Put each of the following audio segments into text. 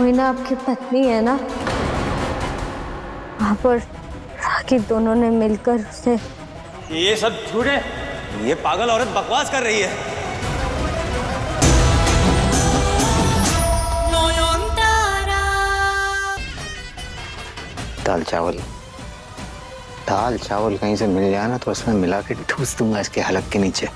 मोहिना आपकी पत्नी है ना? वहां पर राखी दोनों ने मिलकर उसे। ये सब झूठ है। ये पागल औरत बकवास कर रही है। दाल चावल कहीं से मिल जाए ना तो उसमें मिला के ठूस दूंगा इसके हलक के नीचे।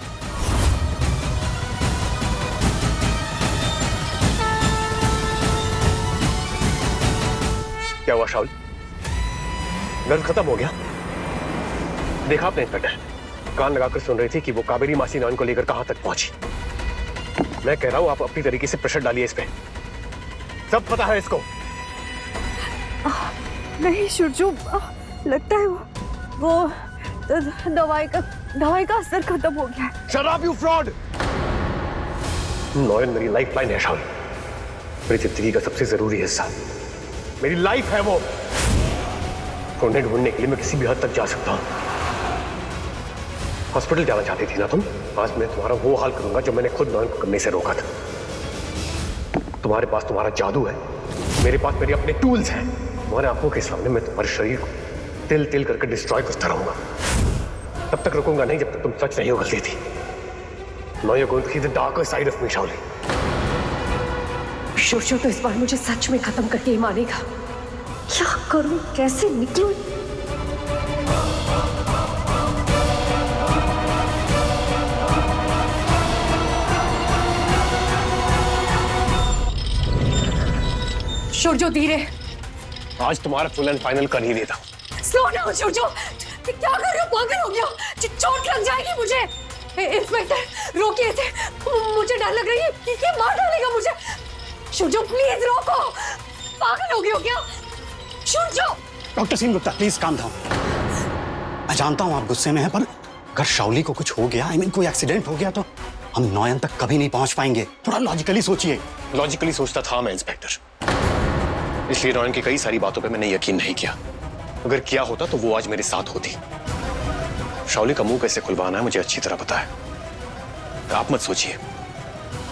क्या हुआ शाहुल? गन खत्म हो गया? देखा आपने इंस्पेक्टर, कान लगाकर सुन रही थी कि वो कावेरी मासी नॉन को लेकर कहां तक पहुंची। मैं कह रहा हूं आप अपनी तरीके से प्रेशर डालिए इस पे। सब पता है इसको। नहीं सुरजू, लगता है वो दवाई का असर खत्म हो गया है। Shut up you fraud! Nayan मेरी लाइफ लाइन है शाहुल, मेरी जिंदगी का सबसे जरूरी हिस्सा, मेरी लाइफ है वो। उन्हें ढूंढने के लिए मैं किसी भी हद तक जा सकता हूं। हॉस्पिटल जाना चाहती थी ना तुम? आज मैं तुम्हारा वो हाल करूंगा जो मैंने खुद नॉयन को करने से रोका था। तुम्हारे पास तुम्हारा जादू है, मेरे पास मेरे अपने टूल्स हैं। तुम्हारे आंखों के सामने मैं तुम्हारे शरीर को तिल तिल करके डिस्ट्रॉय करता रहूंगा। तब तक रुकूंगा नहीं जब तक तुम सच नहीं उगलती थी। Now you're going to see the darker side of me, शाउली। शोशो तो इस बार मुझे सच में खत्म करके ही मानेगा। क्या करूं, कैसे निकलूं? शोरजो धीरे। आज तुम्हारा फुल एंड फाइनल कर ही देता। Slow down Shorjo. क्या कर रहे हो? पागल हो गया? चोट लग जाएगी मुझे। इंस्पेक्टर रोकिए इसे, मुझे डर लग रही है कि ये मार डालेगा मुझे। शोरजो प्लीज रोको। पागल हो गए हो क्या? Shorjo. Doctor Singh Gupta please calm down. मैं जानता हूं आप गुस्से में हैं, पर अगर शाउली को कुछ हो गया, आई मीन कोई एक्सीडेंट हो गया, तो हम नॉयन तक कभी नहीं पहुंच पाएंगे। थोड़ा लॉजिकली सोचिए। लॉजिकली सोचता था मैं इंस्पेक्टर, इसलिए नॉयन की कई सारी बातों पे मैंने यकीन नहीं किया। अगर किया होता तो वो आज मेरे साथ होती। शाउली का मुंह कैसे खुलवाना है मुझे अच्छी तरह पता है। आप मत सोचिए,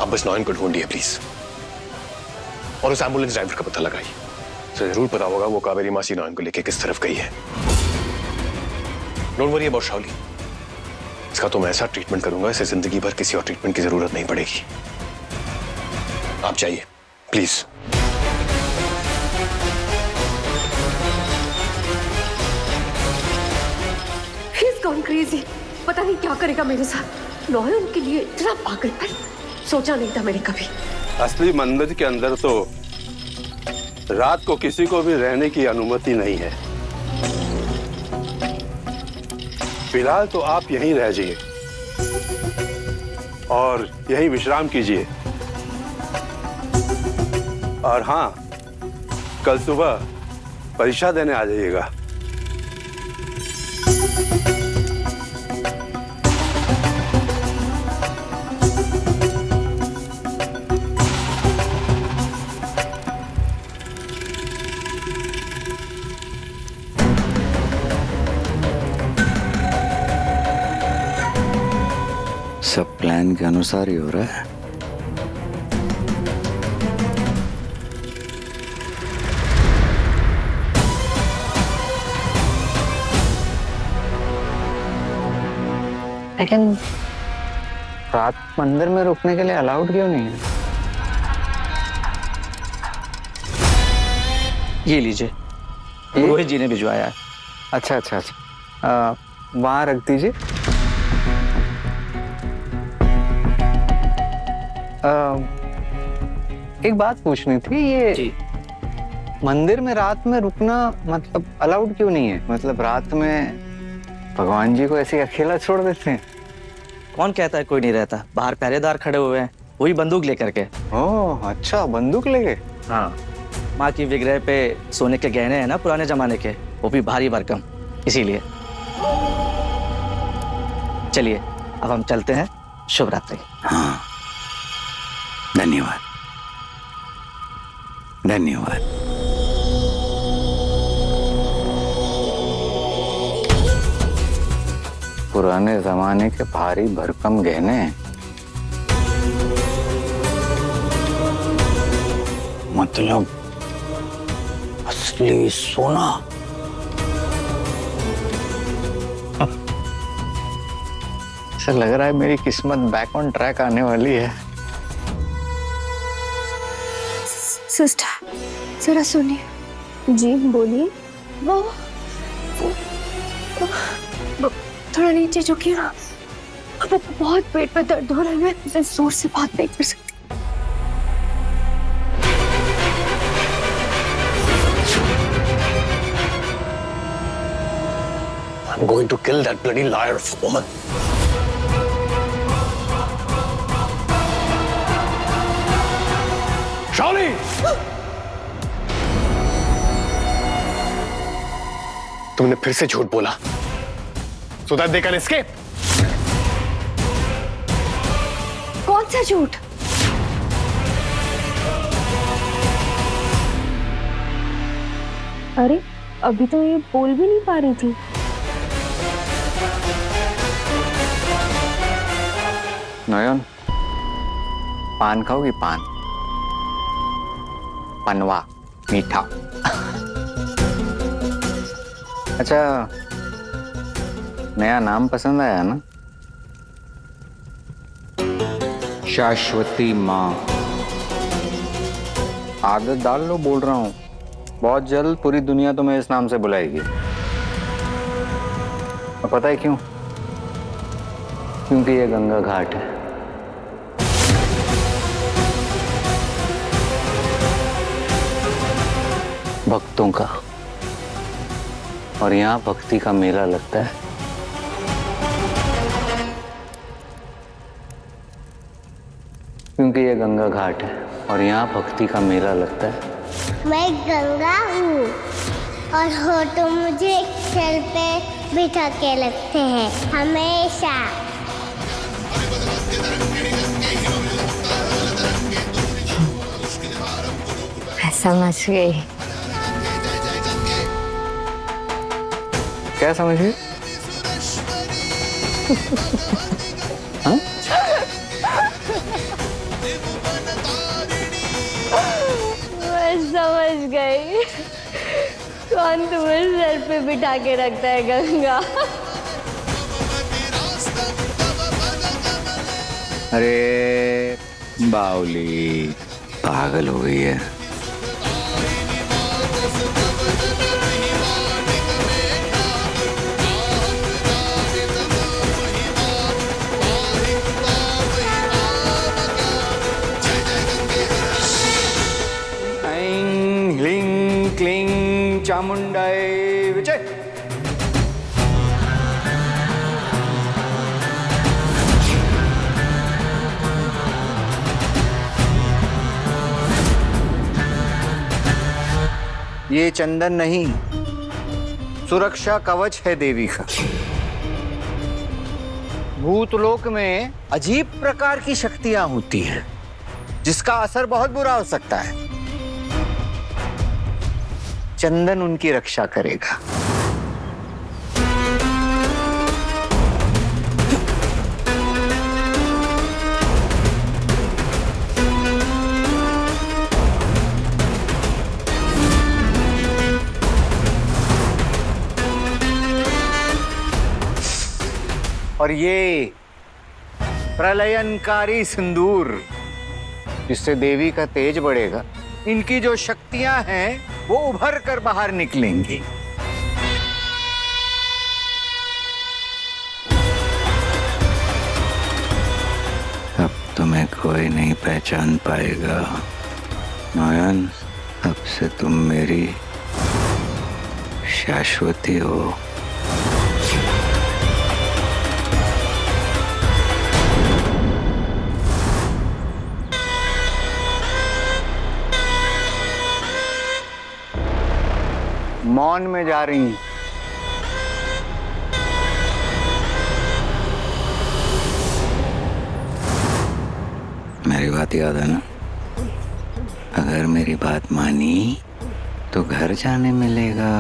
आप बस नॉयन को ढूंढिए प्लीज, और उस एम्बुलेंस ड्राइवर का पता लगाइए। तो जरूर पता होगा वो कावेरी मासी नॉयन को लेके किस तरफ गई है। डोंट वरी अबाउट शाउली, इसका तो मैं ऐसा ट्रीटमेंट करूंगा इसे जिंदगी भर किसी और ट्रीटमेंट की जरूरत नहीं पड़ेगी। आप जाइए प्लीज। क्रेजी, पता नहीं क्या करेगा मेरे साथ। नॉयन के लिए इतना पागलपन सोचा नहीं था मैंने कभी। असली मंदिर के अंदर तो रात को किसी को भी रहने की अनुमति नहीं है। फिलहाल तो आप यहीं रह जाइए और यहीं विश्राम कीजिए। और हाँ, कल सुबह परीक्षा देने आ जाइएगा। सब प्लान के अनुसार ही हो रहा है। लेकिन रात मंदिर में रुकने के लिए अलाउड क्यों नहीं है? ये लीजिए, रोहित जी ने भिजवाया है। अच्छा अच्छा अच्छा, वहां रख दीजिए। एक बात पूछनी थी, ये जी। मंदिर में रात में रुकना मतलब अलाउड क्यों नहीं है? मतलब रात में भगवान जी को ऐसे अकेला छोड़ देते हैं? कौन कहता है कोई नहीं रहता? बाहर पहरेदार खड़े हुए हैं, वही बंदूक लेकर के। ओह अच्छा, बंदूक लेके। हाँ, माँ की विग्रह पे सोने के गहने हैं ना पुराने जमाने के, वो भी भारी भरकम, इसीलिए। चलिए अब हम चलते हैं। शुभ रात्रि। हाँ, धन्यवाद धन्यवाद। पुराने जमाने के भारी भरकम गहने, मतलब असली सोना। ऐसा लग रहा है मेरी किस्मत बैक ऑन ट्रैक आने वाली है। सिस्टर जरा सुनिए। जी बोलिए। वो थोड़ा नीचे झुकिए ना, वो बहुत पेट में दर्द हो रहा है, मैं जोर से बात नहीं कर सकती। I'm going to kill that bloody liar of a woman. Shauli! तुमने फिर से झूठ बोला so that they can escape. कौन सा झूठ? अरे अभी तो ये बोल भी नहीं पा रही थी। नयन, पान खाओगी? पान, पनवा, मीठा। अच्छा, नया नाम पसंद आया ना? शाश्वती माँ। आदत डाल लो, बोल रहा हूँ। बहुत जल्द पूरी दुनिया तुम्हें इस नाम से बुलाएगी। और पता है क्यों? क्योंकि ये गंगा घाट है। भक्तों का, और यहाँ भक्ति का मेला लगता है। क्योंकि ये गंगा घाट है और यहाँ भक्ति का मेला लगता है। मैं गंगा हूँ और हो तो मुझे एक छल पे बिठा के रखते हैं हमेशा। मैं समझ गई। क्या समझ गए? हाँ? मैं समझ गई कौन तुम्हें सर पे बिठा के रखता है। गंगा। अरे बावली पागल हो गई है। ऐं ह्लीं क्लीं चामुंडाय विजय। ये चंदन नहीं, सुरक्षा कवच है देवी का। भूतलोक में अजीब प्रकार की शक्तियां होती हैं जिसका असर बहुत बुरा हो सकता है। चंदन उनकी रक्षा करेगा। और ये प्रलयनकारी सिंदूर, जिससे देवी का तेज बढ़ेगा, इनकी जो शक्तियां हैं वो उभर कर बाहर निकलेंगी। अब तुम्हें कोई नहीं पहचान पाएगा नयन। अब से तुम मेरी शाश्वती हो। मौन में जा रही हैं। मेरी बात याद है ना? अगर मेरी बात मानी तो घर जाने मिलेगा,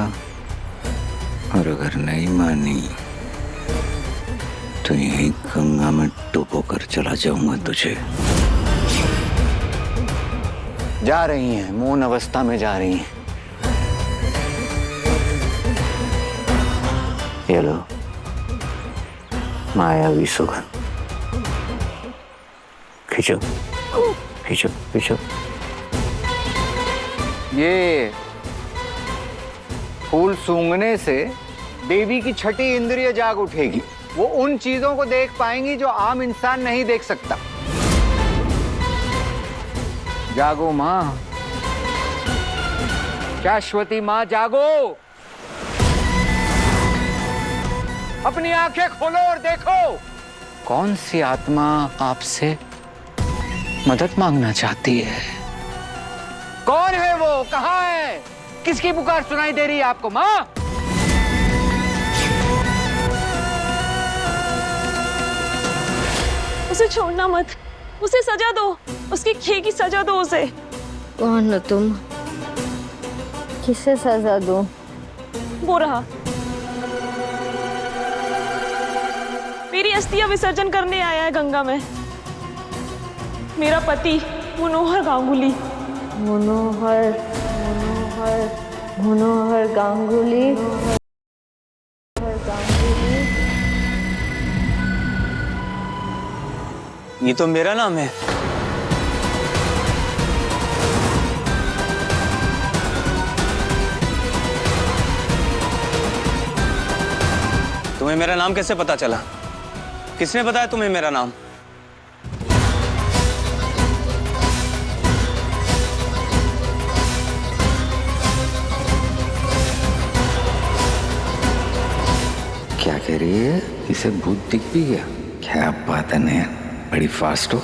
और अगर नहीं मानी तो यहीं गंगा में डुबो कर चला जाऊंगा तुझे। जा रही हैं, मौन अवस्था में जा रही हैं। ये लो मायावी सुगंध। खींचो खींचो खींचो। ये फूल सूंघने से देवी की छठी इंद्रिय जाग उठेगी। वो उन चीजों को देख पाएंगी जो आम इंसान नहीं देख सकता। जागो माँ, शाश्वती माँ जागो। अपनी आंखें खोलो और देखो कौन सी आत्मा आपसे मदद मांगना चाहती है। कौन है वो, कहाँ है, किसकी पुकार सुनाई दे रही है आपको माँ? उसे छोड़ना मत, उसे सजा दो, उसकी खे की सजा दो उसे। कौन हो तुम? किसे सजा दूं? वो रहा, मेरी अस्थियां विसर्जन करने आया है गंगा में। मेरा पति मनोहर गांगुली। मनोहर मनोहर मनोहर गांगुली। ये तो मेरा नाम है। तुम्हें मेरा नाम कैसे पता चला? किसने बताया तुम्हें मेरा नाम? क्या कह रही है? इसे भूत दिख भी गया? क्या बात है नयन, बड़ी फास्ट हो।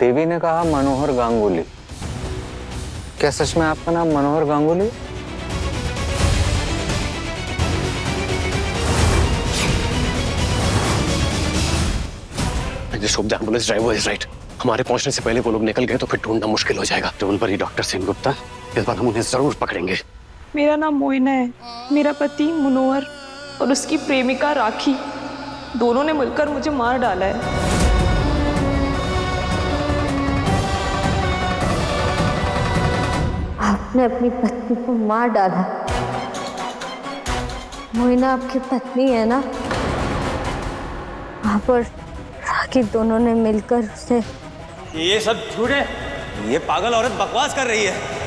देवी ने कहा मनोहर गांगुली। क्या सच में आपका नाम मनोहर Ganguly? The ambulance driver is right. हमारे पहुंचने से पहले वो लोग निकल गए तो फिर ढूंढना मुश्किल हो जाएगा। टेबल पर ही डॉक्टर सेनगुप्ता, इस बार हम उन्हें जरूर पकड़ेंगे। मेरा नाम मोइना है, मेरा पति मनोहर और उसकी प्रेमिका राखी, दोनों ने मिलकर मुझे मार डाला है। आपने अपनी पत्नी को मार डाला? मोइना आपकी पत्नी है ना? आप और राखी दोनों ने मिलकर उसे। ये सब झूठ है। ये पागल औरत बकवास कर रही है।